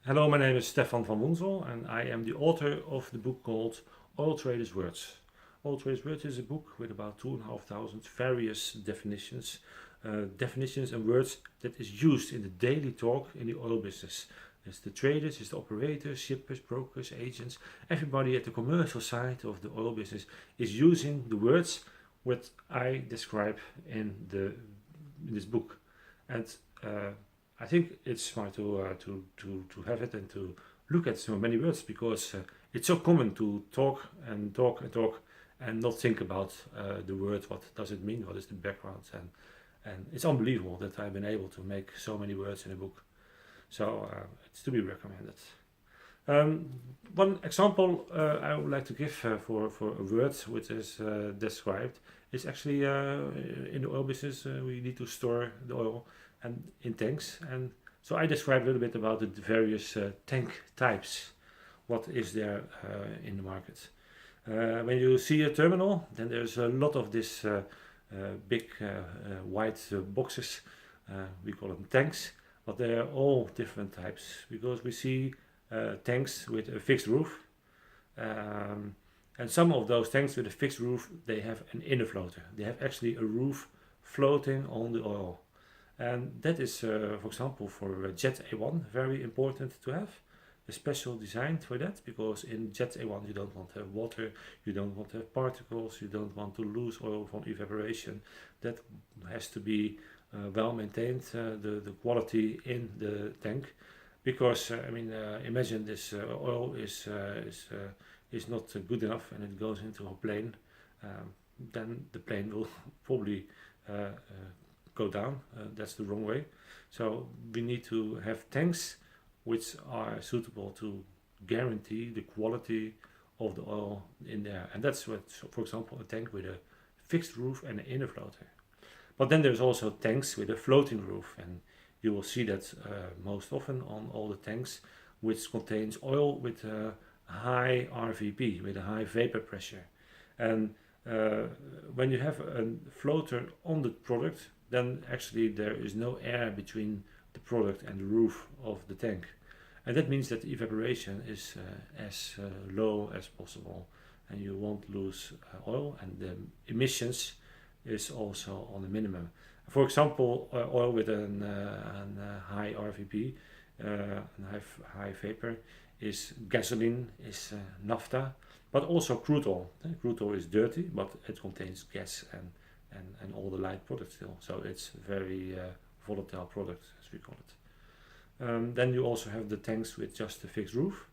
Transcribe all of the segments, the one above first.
Hello, my name is Stefan van Woenzel and I am the author of the book called Oil Traders' Words. Oil Traders' Words is a book with about 2,500 various definitions and words that is used in the daily talk in the oil business. It's the traders, it's the operators, shippers, brokers, agents, everybody at the commercial side of the oil business is using the words what I describe in this book. And I think it's smart to have it and to look at so many words because it's so common to talk and talk and talk and not think about the word. What does it mean? What is the background? And it's unbelievable that I've been able to make so many words in a book. So it's to be recommended. Um, One example I would like to give for a word which is described is actually in the oil business we need to store the oil and in tanks, and so I described a little bit about the various tank types. What is there in the market? When you see a terminal, then there's a lot of this big white boxes. We call them tanks, but they are all different types because we see tanks with a fixed roof. Um, and some of those tanks with a fixed roof, they have an inner floater. They have actually a roof floating on the oil. And that is, for example, for Jet A1, very important to have a special design for that because in Jet A1 you don't want to have water, you don't want to have particles, you don't want to lose oil from evaporation. That has to be well maintained, the quality in the tank because imagine this oil is not good enough and it goes into a plane, then the plane will probably go down. That's the wrong way. So we need to have tanks which are suitable to guarantee the quality of the oil in there, and that's what, so for example, a tank with a fixed roof and an inner floater. But then there's also tanks with a floating roof, and you will see that most often on all the tanks, which contains oil with a high RVP, with a high vapor pressure. And when you have a floater on the product, then actually there is no air between the product and the roof of the tank. And that means that the evaporation is as low as possible and you won't lose oil, and the emissions is also on the minimum. For example, oil with a high RVP, and high vapor, is gasoline, is naphtha, but also crude oil. Crude oil is dirty, but it contains gas and all the light products still. So it's a very volatile product, as we call it. Then you also have the tanks with just a fixed roof,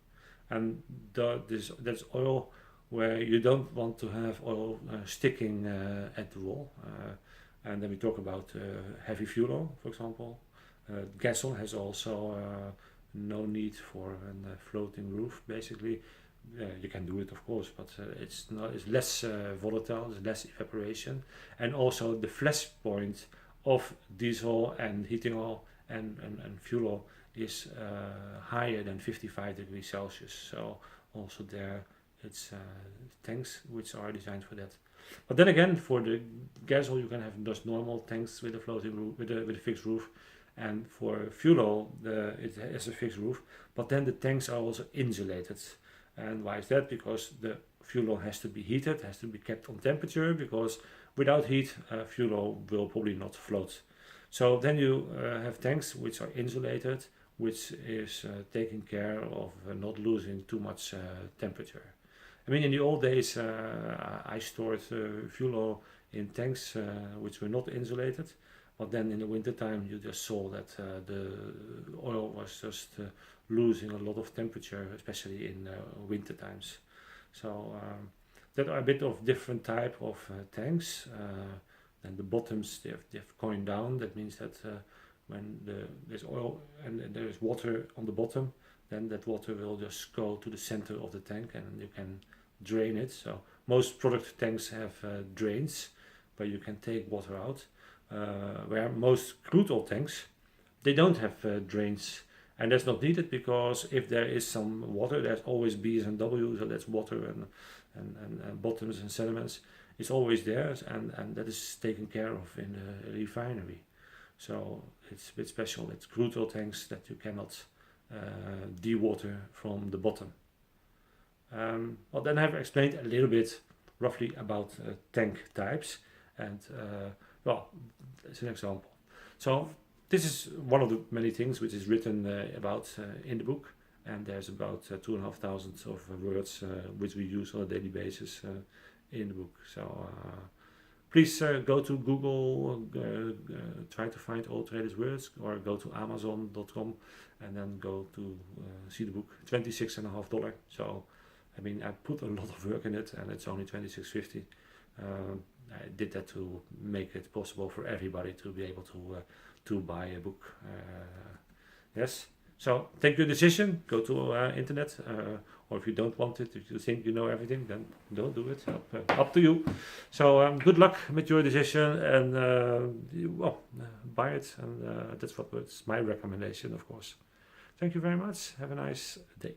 and that's oil where you don't want to have oil sticking at the wall. And then we talk about heavy fuel oil, for example. Gas oil has also no need for a floating roof, basically. You can do it, of course, but it's less volatile, there's less evaporation, and also the flash point of diesel and heating oil and fuel oil is higher than 55 degrees Celsius. So also there it's tanks which are designed for that. But then again, for the gas oil you can have just normal tanks with a floating roof, with a fixed roof, and for fuel oil it has a fixed roof, but then the tanks are also insulated. And why is that? Because the fuel oil has to be heated, has to be kept on temperature, because without heat, fuel oil will probably not float. So then you have tanks which are insulated, which is taking care of not losing too much temperature. I mean, in the old days, I stored fuel oil in tanks which were not insulated, but then in the winter time, you just saw that the oil was just losing a lot of temperature, especially in winter times. So there are a bit of different type of tanks. And the bottoms they've coined down. That means that when there's oil and there is water on the bottom, then that water will just go to the center of the tank and you can drain it. So most product tanks have drains where you can take water out. Where most crude oil tanks, they don't have drains, and that's not needed because if there is some water, there's always B's and W's, so that's water and bottoms and sediments. It's always there, and that is taken care of in the refinery. So it's a bit special. It's crude oil tanks that you cannot dewater from the bottom. Well, then I've explained a little bit roughly about tank types, and well, as an example. So this is one of the many things which is written about in the book, and there's about 2,500 of words which we use on a daily basis in the book. So please go to Google, try to find all traders words, or go to Amazon.com and then go to see the book. $26.50. So I mean, I put a lot of work in it, and it's only $26.50. I did that to make it possible for everybody to be able to buy a book. Yes. So take your decision. Go to internet, or if you don't want it, if you think you know everything, then don't do it. Up to you. So good luck with your decision, and buy it. And that's what's my recommendation, of course. Thank you very much. Have a nice day.